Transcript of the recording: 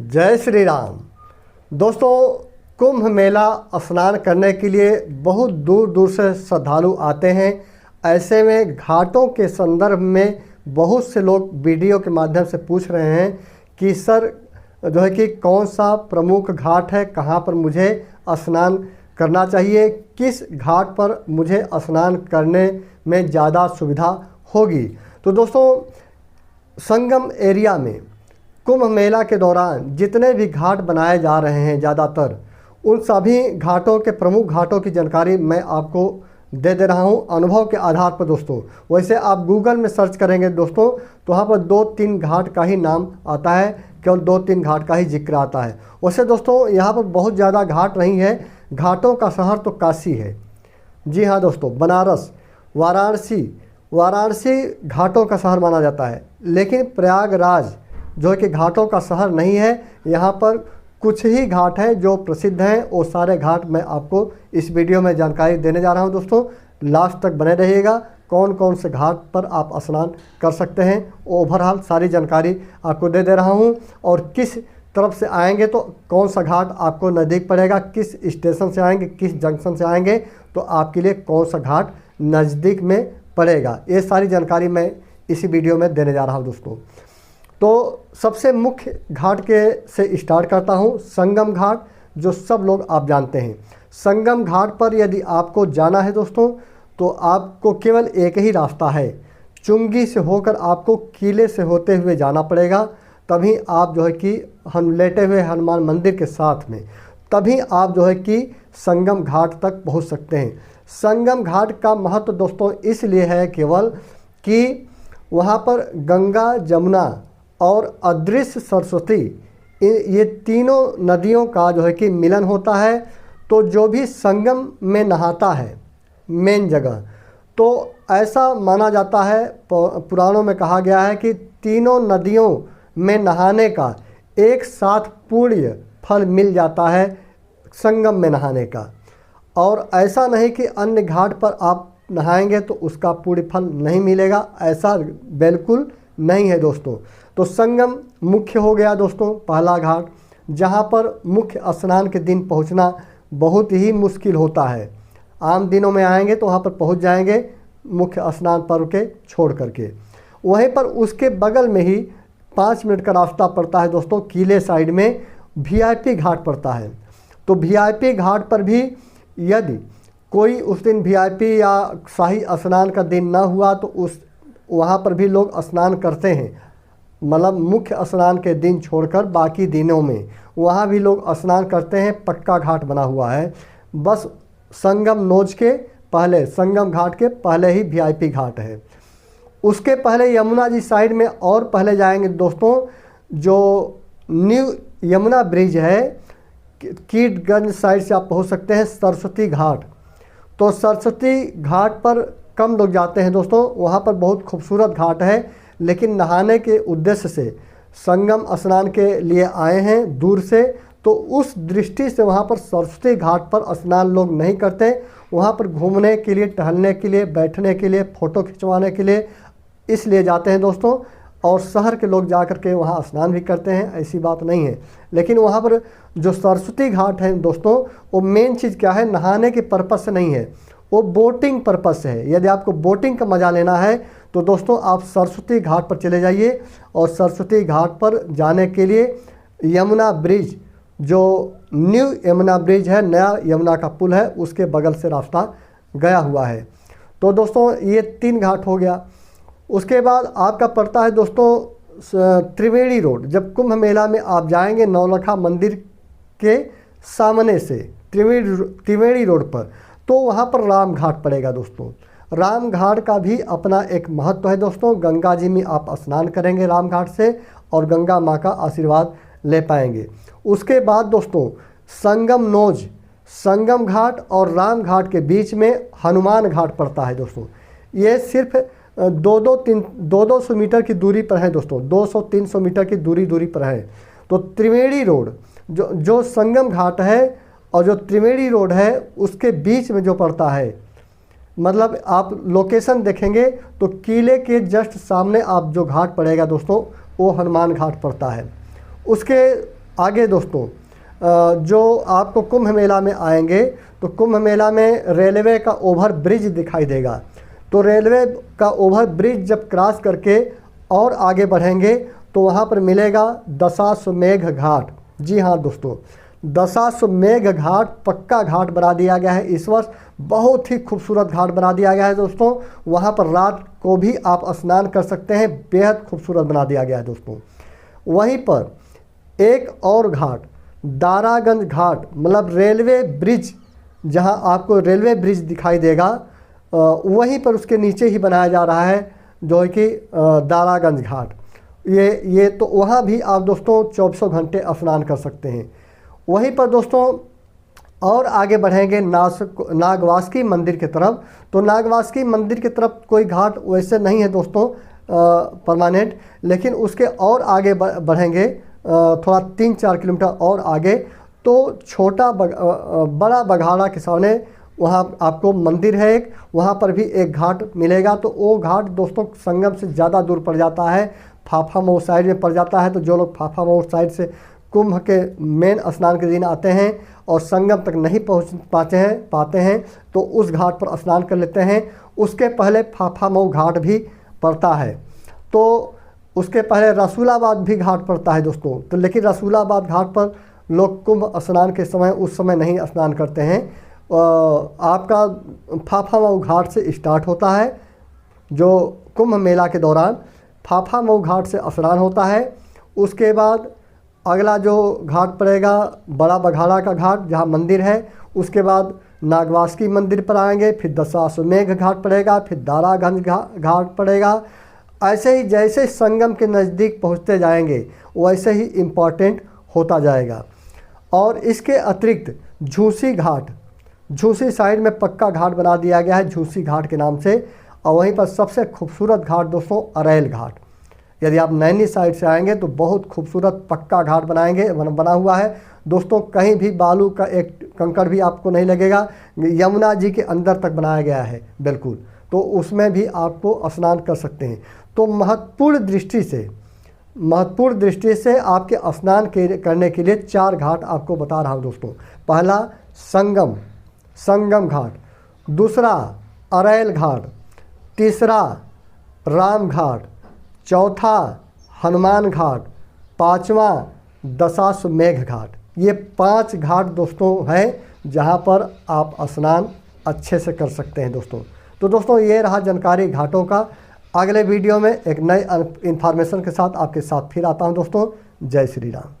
जय श्री राम। दोस्तों, कुंभ मेला स्नान करने के लिए बहुत दूर दूर से श्रद्धालु आते हैं। ऐसे में घाटों के संदर्भ में बहुत से लोग वीडियो के माध्यम से पूछ रहे हैं कि सर जो है कि कौन सा प्रमुख घाट है, कहाँ पर मुझे स्नान करना चाहिए, किस घाट पर मुझे स्नान करने में ज़्यादा सुविधा होगी। तो दोस्तों, संगम एरिया में कुंभ मेला के दौरान जितने भी घाट बनाए जा रहे हैं ज़्यादातर उन सभी घाटों के प्रमुख घाटों की जानकारी मैं आपको दे रहा हूं अनुभव के आधार पर। दोस्तों, वैसे आप गूगल में सर्च करेंगे दोस्तों तो वहाँ पर 2-3 घाट का ही नाम आता है, केवल 2-3 घाट का ही जिक्र आता है। वैसे दोस्तों, यहाँ पर बहुत ज़्यादा घाट नहीं है। घाटों का शहर तो काशी है। जी हाँ दोस्तों, बनारस, वाराणसी घाटों का शहर माना जाता है, लेकिन प्रयागराज जो है कि घाटों का शहर नहीं है। यहाँ पर कुछ ही घाट हैं जो प्रसिद्ध हैं। वो सारे घाट मैं आपको इस वीडियो में जानकारी देने जा रहा हूँ। दोस्तों, लास्ट तक बने रहिएगा। कौन कौन से घाट पर आप स्नान कर सकते हैं ओवरऑल सारी जानकारी आपको दे रहा हूँ। और किस तरफ से आएंगे तो कौन सा घाट आपको नज़दीक पड़ेगा, किस स्टेशन से आएंगे, किस जंक्शन से आएंगे तो आपके लिए कौन सा घाट नज़दीक में पड़ेगा, ये सारी जानकारी मैं इसी वीडियो में देने जा रहा हूँ। दोस्तों, तो सबसे मुख्य घाट के से स्टार्ट करता हूँ, संगम घाट, जो सब लोग आप जानते हैं। संगम घाट पर यदि आपको जाना है दोस्तों तो आपको केवल एक ही रास्ता है। चुंगी से होकर आपको किले से होते हुए जाना पड़ेगा, तभी आप जो है कि हम लेटे हुए हनुमान मंदिर के साथ में तभी आप जो है कि संगम घाट तक पहुँच सकते हैं। संगम घाट का महत्व दोस्तों इसलिए है केवल कि वहाँ पर गंगा, जमुना और अदृश्य सरस्वती, ये तीनों नदियों का जो है कि मिलन होता है। तो जो भी संगम में नहाता है मेन जगह, तो ऐसा माना जाता है, पुराणों में कहा गया है कि तीनों नदियों में नहाने का एक साथ पुण्य फल मिल जाता है संगम में नहाने का। और ऐसा नहीं कि अन्य घाट पर आप नहाएंगे तो उसका पुण्य फल नहीं मिलेगा, ऐसा बिल्कुल नहीं है दोस्तों। तो संगम मुख्य हो गया दोस्तों पहला घाट, जहाँ पर मुख्य स्नान के दिन पहुँचना बहुत ही मुश्किल होता है। आम दिनों में आएंगे तो वहाँ पर पहुँच जाएंगे मुख्य स्नान पर्व के छोड़ करके। वहीं पर उसके बगल में ही 5 मिनट का रास्ता पड़ता है दोस्तों, किले साइड में वीआईपी घाट पड़ता है। तो वीआईपी घाट पर भी यदि कोई उस दिन वीआईपी या शाही स्नान का दिन ना हुआ तो वहाँ पर भी लोग स्नान करते हैं। मतलब मुख्य स्नान के दिन छोड़कर बाकी दिनों में वहाँ भी लोग स्नान करते हैं। पक्का घाट बना हुआ है, बस संगम नोज के पहले, संगम घाट के पहले ही वीआईपी घाट है। उसके पहले यमुना जी साइड में और पहले जाएंगे दोस्तों, जो न्यू यमुना ब्रिज है, कीटगंज साइड से आप पहुँच सकते हैं सरस्वती घाट। तो सरस्वती घाट पर कम लोग जाते हैं दोस्तों, वहाँ पर बहुत खूबसूरत घाट है, लेकिन नहाने के उद्देश्य से संगम स्नान के लिए आए हैं दूर से, तो उस दृष्टि से वहाँ पर सरस्वती घाट पर स्नान लोग नहीं करते। वहाँ पर घूमने के लिए, टहलने के लिए, बैठने के लिए, फ़ोटो खिंचवाने के लिए इसलिए जाते हैं दोस्तों। और शहर के लोग जा कर के वहाँ स्नान भी करते हैं, ऐसी बात नहीं है। लेकिन वहाँ पर जो सरस्वती घाट है दोस्तों, वो मेन चीज़ क्या है, नहाने के पर्पज़ से नहीं है, वो बोटिंग पर्पज़ से है। यदि आपको बोटिंग का मज़ा लेना है तो दोस्तों आप सरस्वती घाट पर चले जाइए। और सरस्वती घाट पर जाने के लिए यमुना ब्रिज, जो न्यू यमुना ब्रिज है, नया यमुना का पुल है, उसके बगल से रास्ता गया हुआ है। तो दोस्तों ये 3 घाट हो गया। उसके बाद आपका पड़ता है दोस्तों त्रिवेणी रोड। जब कुंभ मेला में आप जाएंगे नौलखा मंदिर के सामने से त्रिवेणी रोड पर, तो वहाँ पर राम घाट पड़ेगा दोस्तों। राम घाट का भी अपना एक महत्व है दोस्तों। गंगा जी में आप स्नान करेंगे राम घाट से और गंगा माँ का आशीर्वाद ले पाएंगे। उसके बाद दोस्तों संगम नोज, संगम घाट और राम घाट के बीच में हनुमान घाट पड़ता है दोस्तों। ये सिर्फ 200 मीटर की दूरी पर है दोस्तों, 200-300 मीटर की दूरी पर है। तो त्रिवेणी रोड जो संगम घाट है और जो त्रिवेणी रोड है उसके बीच में जो पड़ता है, मतलब आप लोकेशन देखेंगे तो किले के जस्ट सामने आप जो घाट पड़ेगा दोस्तों वो हनुमान घाट पड़ता है। उसके आगे दोस्तों जो आपको कुंभ मेला में आएंगे तो कुंभ मेला में रेलवे का ओवर ब्रिज दिखाई देगा। तो रेलवे का ओवर ब्रिज जब क्रॉस करके और आगे बढ़ेंगे तो वहाँ पर मिलेगा दशाश्वमेध घाट। जी हाँ दोस्तों, दशाश्वमेध घाट पक्का घाट बना दिया गया है इस वर्ष, बहुत ही खूबसूरत घाट बना दिया गया है दोस्तों। वहाँ पर रात को भी आप स्नान कर सकते हैं, बेहद खूबसूरत बना दिया गया है दोस्तों। वहीं पर एक और घाट दारागंज घाट, मतलब रेलवे ब्रिज, जहां आपको रेलवे ब्रिज दिखाई देगा वहीं पर उसके नीचे ही बनाया जा रहा है जो है कि दारागंज घाट। ये तो वहां भी आप दोस्तों 24 घंटे स्नान कर सकते हैं। वहीं पर दोस्तों और आगे बढ़ेंगे नागवासुकी मंदिर की तरफ। तो नागवासुकी मंदिर की तरफ कोई घाट वैसे नहीं है दोस्तों परमानेंट, लेकिन उसके और आगे बढ़ेंगे थोड़ा 3-4 किलोमीटर और आगे तो बड़ा बघाड़ा के सामने वहाँ आपको मंदिर है एक, वहाँ पर भी एक घाट मिलेगा। तो वो घाट दोस्तों संगम से ज़्यादा दूर पड़ जाता है, फाफा साइड में पड़ जाता है। तो जो लोग फाफा साइड से कुंभ के मेन स्नान के दिन आते हैं और संगम तक नहीं पहुँच पाते हैं तो उस घाट पर स्नान कर लेते हैं। उसके पहले फाफा घाट भी पड़ता है, तो उसके पहले रसूलाबाद भी घाट पड़ता है दोस्तों। तो लेकिन रसूलाबाद घाट पर लोग कुंभ स्नान के समय उस समय नहीं स्नान करते हैं। आपका फाफा घाट से स्टार्ट होता है, जो कुंभ मेला के दौरान फाफा घाट से स्नान होता है। उसके बाद अगला जो घाट पड़ेगा बड़ा बघाड़ा का घाट जहाँ मंदिर है। उसके बाद नागवासुकी मंदिर पर आएंगे, फिर दशाश्वमेध घाट पड़ेगा, फिर दारागंज घाट पड़ेगा। ऐसे ही जैसे संगम के नज़दीक पहुँचते जाएंगे वैसे ही इम्पॉर्टेंट होता जाएगा। और इसके अतिरिक्त झूसी घाट, झूसी साइड में पक्का घाट बना दिया गया है झूसी घाट के नाम से। और वहीं पर सबसे खूबसूरत घाट दोस्तों अरैल घाट। यदि आप नैनी साइड से आएंगे तो बहुत खूबसूरत पक्का घाट बना हुआ है दोस्तों। कहीं भी बालू का एक कंकड़ भी आपको नहीं लगेगा, यमुना जी के अंदर तक बनाया गया है बिल्कुल। तो उसमें भी आपको स्नान कर सकते हैं। तो महत्वपूर्ण दृष्टि से आपके स्नान करने के लिए 4 घाट आपको बता रहा हूँ दोस्तों। पहला संगम घाट, दूसरा अरैल घाट, तीसरा राम घाट, चौथा हनुमान घाट, 5वां दशाश्वमेध घाट। ये 5 घाट दोस्तों हैं जहाँ पर आप स्नान अच्छे से कर सकते हैं दोस्तों। तो दोस्तों ये रहा जानकारी घाटों का। अगले वीडियो में एक नए इन्फॉर्मेशन के साथ आपके साथ फिर आता हूँ दोस्तों। जय श्री राम।